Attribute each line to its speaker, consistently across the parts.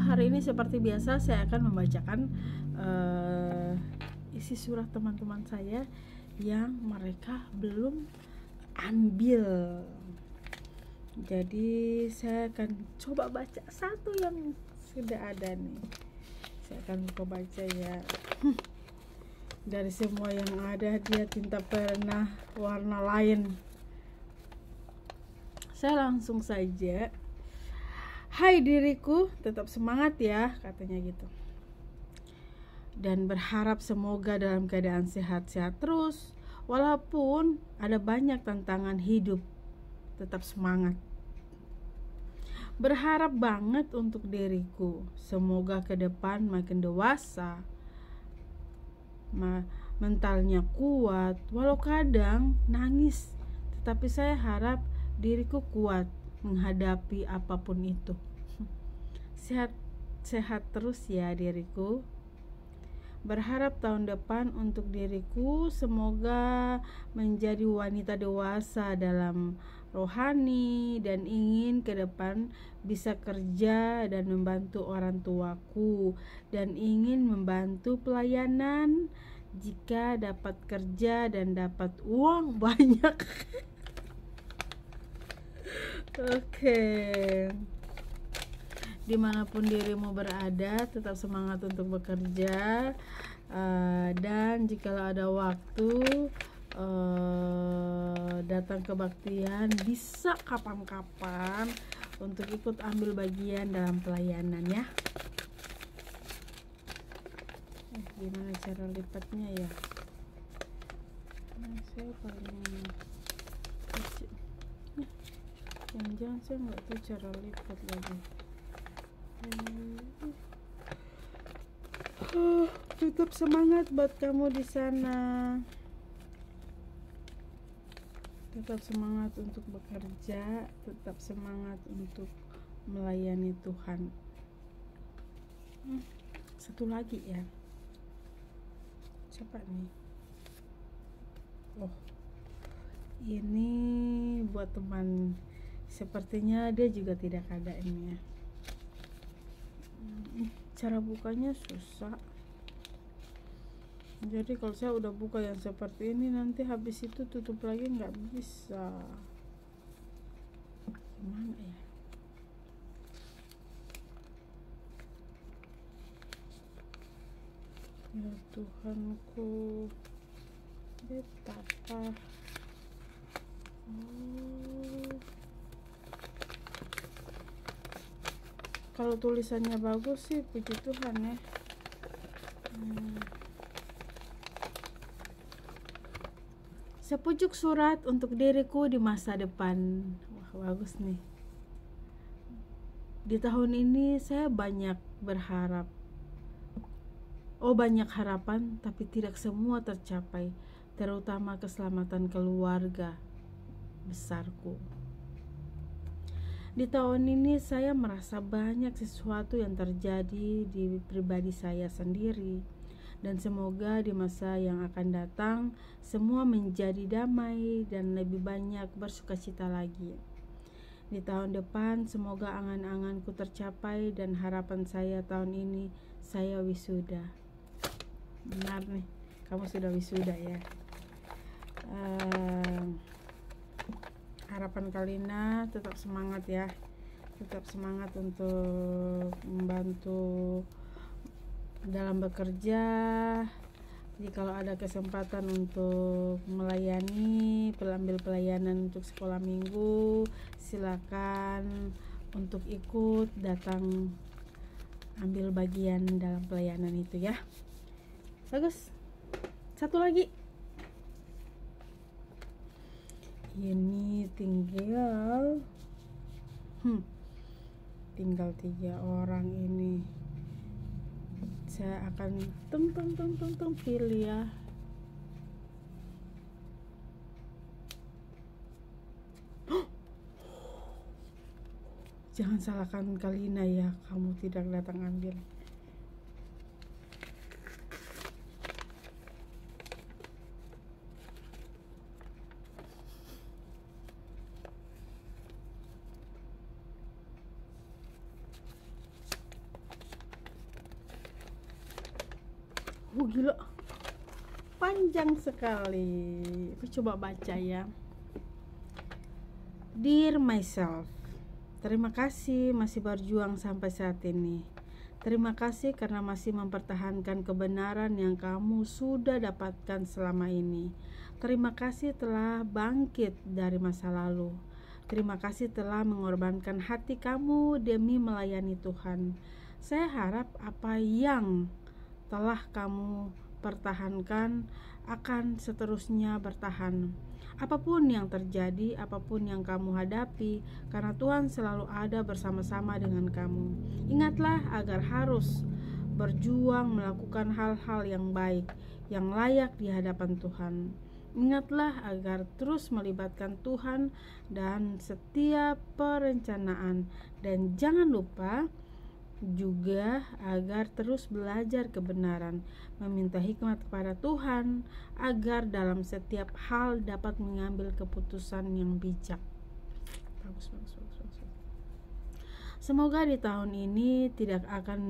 Speaker 1: hari ini seperti biasa saya akan membacakan isi surat teman-teman saya yang mereka belum ambil. Jadi saya akan coba baca satu yang sudah ada nih. Saya akan coba baca ya. Dari semua yang ada dia tinta pernah warna lain. Saya langsung saja. Hai diriku, tetap semangat ya, katanya gitu. Dan berharap semoga dalam keadaan sehat-sehat terus. Walaupun ada banyak tantangan hidup, tetap semangat. Berharap banget untuk diriku. Semoga ke depan makin dewasa. Mentalnya kuat, walau kadang nangis. Tetapi saya harap diriku kuat menghadapi apapun itu. Sehat terus ya diriku. Berharap tahun depan untuk diriku semoga menjadi wanita dewasa dalam rohani dan ingin ke depan bisa kerja dan membantu orang tuaku dan ingin membantu pelayanan jika dapat kerja dan dapat uang banyak. Oke. Dimanapun dirimu berada, tetap semangat untuk bekerja, dan jikalau ada waktu datang kebaktian, bisa kapan-kapan untuk ikut ambil bagian dalam pelayanan ya. Gimana cara lipatnya ya? Saya paling jangan saya nggak tahu cara lipat lagi. Tetap semangat buat kamu di sana. Tetap semangat untuk bekerja, tetap semangat untuk melayani Tuhan. Satu lagi ya. Coba nih. Oh, ini buat teman. Sepertinya dia juga tidak ada ini ya. Cara bukanya susah. Jadi kalau saya udah buka yang seperti ini, nanti habis itu tutup lagi nggak bisa. Gimana ya? Ya Tuhanku, betapa. Kalau tulisannya bagus sih puji Tuhan ya. Sepucuk surat untuk diriku di masa depan. Wah, bagus nih. Di tahun ini saya banyak berharap. Banyak harapan, tapi tidak semua tercapai, terutama keselamatan keluarga besarku. Di tahun ini saya merasa banyak sesuatu yang terjadi di pribadi saya sendiri, dan semoga di masa yang akan datang semua menjadi damai dan lebih banyak bersukacita lagi. Di tahun depan semoga angan-anganku tercapai dan harapan saya tahun ini saya wisuda. Benar nih, kamu sudah wisuda ya. Harapan Kalina tetap semangat ya, tetap semangat untuk membantu dalam bekerja. Jikalau ada kesempatan untuk melayani, ambil pelayanan untuk sekolah minggu, silakan untuk ikut datang ambil bagian dalam pelayanan itu ya. Bagus. Satu lagi. Ini tinggal 3 orang ini. Saya akan pilih ya. Jangan salahkan Kalina ya, kamu tidak datang ambil. Gila, panjang sekali. Aku coba baca ya. Dear myself, terima kasih masih berjuang sampai saat ini. Terima kasih karena masih mempertahankan kebenaran yang kamu sudah dapatkan selama ini. Terima kasih telah bangkit dari masa lalu. Terima kasih telah mengorbankan hati kamu demi melayani Tuhan. Saya harap apa yang telah kamu pertahankan akan seterusnya bertahan. Apapun yang terjadi, apapun yang kamu hadapi, karena Tuhan selalu ada bersama-sama dengan kamu. Ingatlah agar harus berjuang melakukan hal-hal yang baik, yang layak di hadapan Tuhan. Ingatlah agar terus melibatkan Tuhan dan setiap perencanaan, dan jangan lupa juga agar terus belajar kebenaran, meminta hikmat kepada Tuhan agar dalam setiap hal dapat mengambil keputusan yang bijak. Bagus. Semoga di tahun ini tidak akan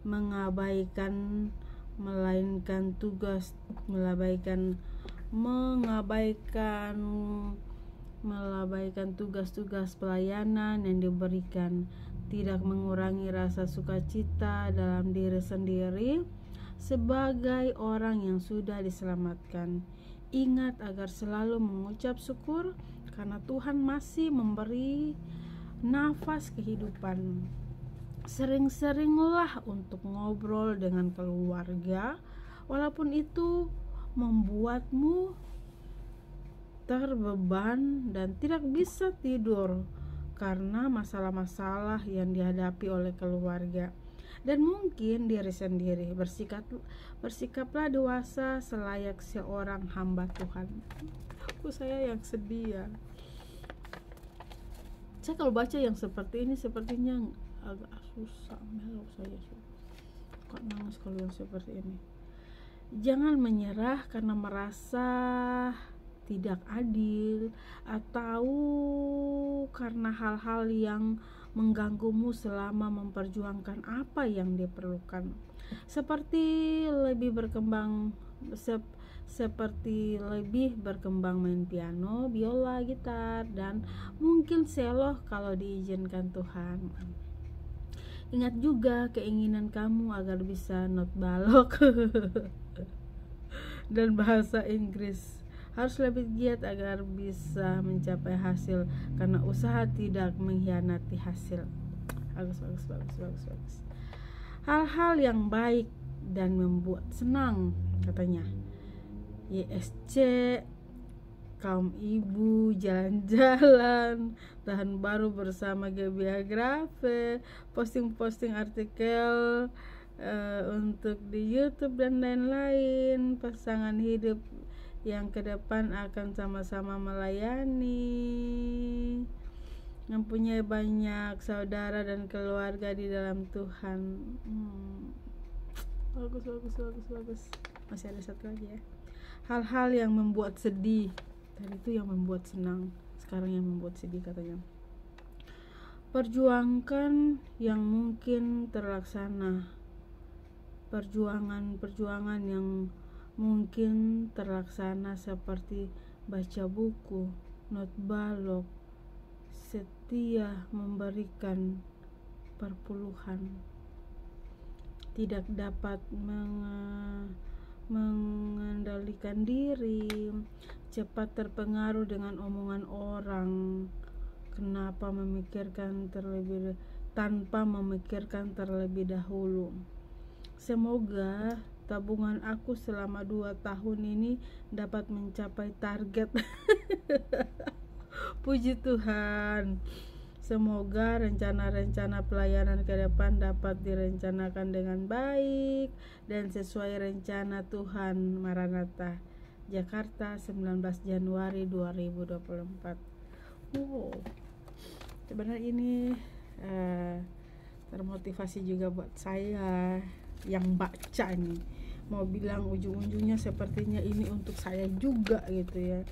Speaker 1: mengabaikan tugas-tugas pelayanan yang diberikan, tidak mengurangi rasa sukacita dalam diri sendiri sebagai orang yang sudah diselamatkan. Ingat agar selalu mengucap syukur karena Tuhan masih memberi nafas kehidupan. Sering-seringlah untuk ngobrol dengan keluarga, walaupun itu membuatmu terbeban dan tidak bisa tidur karena masalah-masalah yang dihadapi oleh keluarga dan mungkin diri sendiri. Bersikaplah dewasa selayak seorang hamba Tuhan. Saya yang sedih ya. Saya kalau baca yang seperti ini sepertinya agak susah, melo saya suka nangis kalau yang seperti ini. Jangan menyerah karena merasa tidak adil atau karena hal-hal yang mengganggumu selama memperjuangkan apa yang diperlukan, seperti lebih berkembang main piano, biola, gitar, dan mungkin cello kalau diizinkan Tuhan. Ingat juga keinginan kamu agar bisa not balok dan bahasa Inggris. Harus lebih giat agar bisa mencapai hasil, karena usaha tidak mengkhianati hasil. Bagus. Hal-hal yang baik dan membuat senang, katanya. YSC, kaum ibu, jalan-jalan, tahun baru bersama Gebiagrafe, posting-posting artikel untuk di YouTube dan lain-lain, pasangan hidup yang ke depan akan sama-sama melayani, mempunyai banyak saudara dan keluarga di dalam Tuhan. Bagus. Masih ada satu lagi ya. Hal-hal yang membuat sedih, tadi itu yang membuat senang, sekarang yang membuat sedih, katanya. Perjuangkan yang mungkin terlaksana, perjuangan yang mungkin terlaksana seperti baca buku, not balok, setia memberikan perpuluhan, tidak dapat mengendalikan diri, cepat terpengaruh dengan omongan orang, tanpa memikirkan terlebih dahulu. Semoga tabungan aku selama 2 tahun ini dapat mencapai target. Puji Tuhan. Semoga rencana-rencana pelayanan ke depan dapat direncanakan dengan baik dan sesuai rencana Tuhan. Maranatha, Jakarta, 19 Januari 2024. Sebenarnya ini termotivasi juga buat saya yang baca nih, mau bilang ujung-ujungnya sepertinya ini untuk saya juga gitu ya.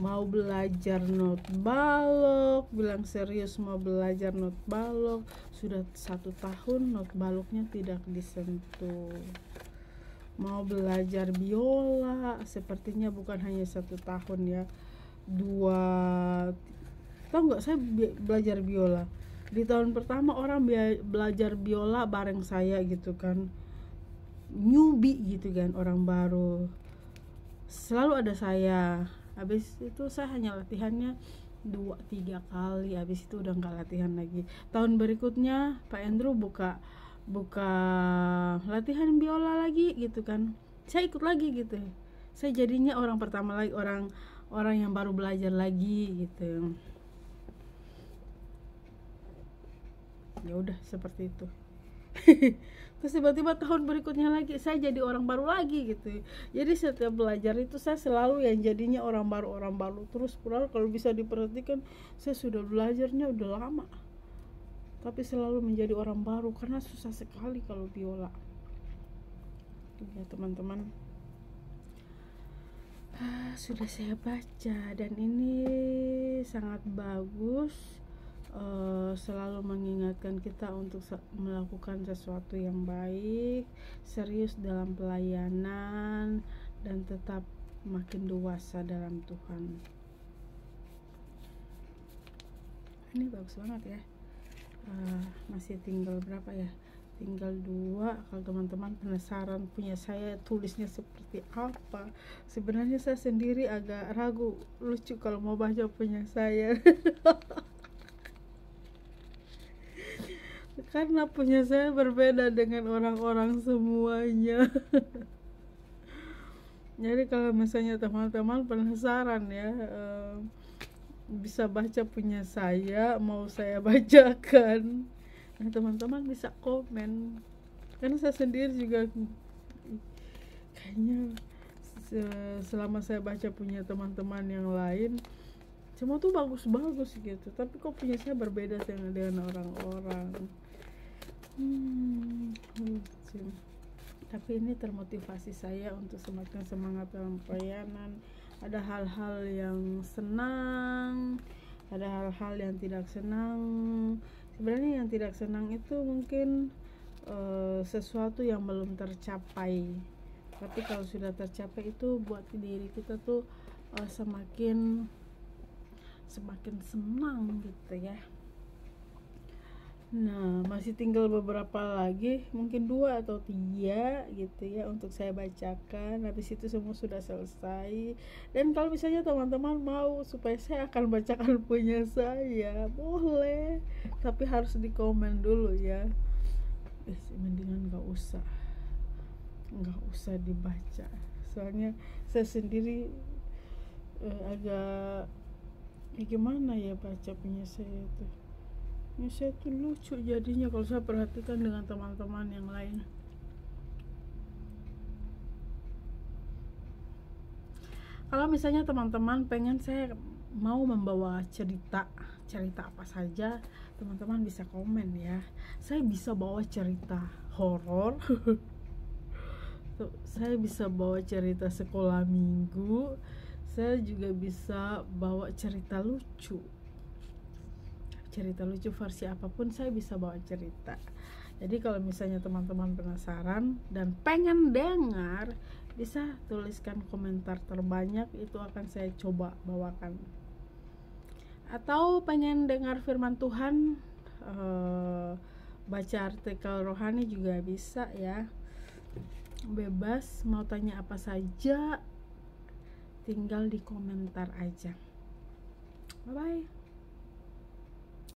Speaker 1: mau belajar not balok, bilang serius mau belajar not balok, sudah 1 tahun not baloknya tidak disentuh. Mau belajar biola, sepertinya bukan hanya 1 tahun ya, 2. Tahu nggak, saya belajar biola di tahun pertama, orang belajar biola bareng saya gitu kan, newbie gitu kan, orang baru, selalu ada saya. Habis itu saya hanya latihannya 2-3 kali, habis itu udah nggak latihan lagi. Tahun berikutnya Pak Andrew buka latihan biola lagi gitu kan, saya ikut lagi gitu. Saya jadinya orang pertama lagi, orang yang baru belajar lagi gitu. Ya udah seperti itu. Terus tiba-tiba tahun berikutnya lagi saya jadi orang baru lagi gitu. Jadi setiap belajar itu saya selalu yang jadinya orang baru terus. Padahal kalau bisa diperhatikan, saya sudah belajarnya udah lama, tapi selalu menjadi orang baru karena susah sekali kalau biola ya teman-teman. Sudah saya baca dan ini sangat bagus. Selalu mengingatkan kita untuk melakukan sesuatu yang baik, serius dalam pelayanan, dan tetap makin dewasa dalam Tuhan. Ini bagus banget ya. Masih tinggal berapa ya? Tinggal 2. Kalau teman-teman penasaran punya saya tulisnya seperti apa, sebenarnya saya sendiri agak ragu, lucu kalau mau baca punya saya. Karena punya saya berbeda dengan orang-orang semuanya. Jadi kalau misalnya teman-teman penasaran ya, bisa baca punya saya, mau saya bacakan, nah teman-teman bisa komen. Karena saya sendiri juga kayaknya selama saya baca punya teman-teman yang lain, semua tuh bagus-bagus gitu, tapi kok punya saya berbeda dengan orang-orang. Tapi ini termotivasi saya untuk semakin semangat dalam pelayanan. Ada hal-hal yang senang, ada hal-hal yang tidak senang. Sebenarnya yang tidak senang itu mungkin sesuatu yang belum tercapai, tapi kalau sudah tercapai itu buat diri kita tuh semakin senang gitu ya. Nah, masih tinggal beberapa lagi, mungkin 2 atau 3 gitu ya untuk saya bacakan. Habis itu semua sudah selesai. Dan kalau misalnya teman-teman mau supaya saya akan bacakan punya saya, boleh, tapi harus di komen dulu ya. Mendingan gak usah dibaca, soalnya saya sendiri agak gimana ya baca punya saya tuh. Ini saya tuh lucu jadinya kalau saya perhatikan dengan teman-teman yang lain. Kalau misalnya teman-teman pengen saya mau membawa cerita apa saja, teman-teman bisa komen ya. Saya bisa bawa cerita horor, saya bisa bawa cerita sekolah minggu, saya juga bisa bawa cerita lucu versi apapun, saya bisa bawa cerita. Jadi kalau misalnya teman-teman penasaran dan pengen dengar, bisa tuliskan komentar terbanyak, itu akan saya coba bawakan. Atau pengen dengar firman Tuhan, baca artikel rohani juga bisa ya. Bebas, mau tanya apa saja tinggal di komentar aja. Bye bye.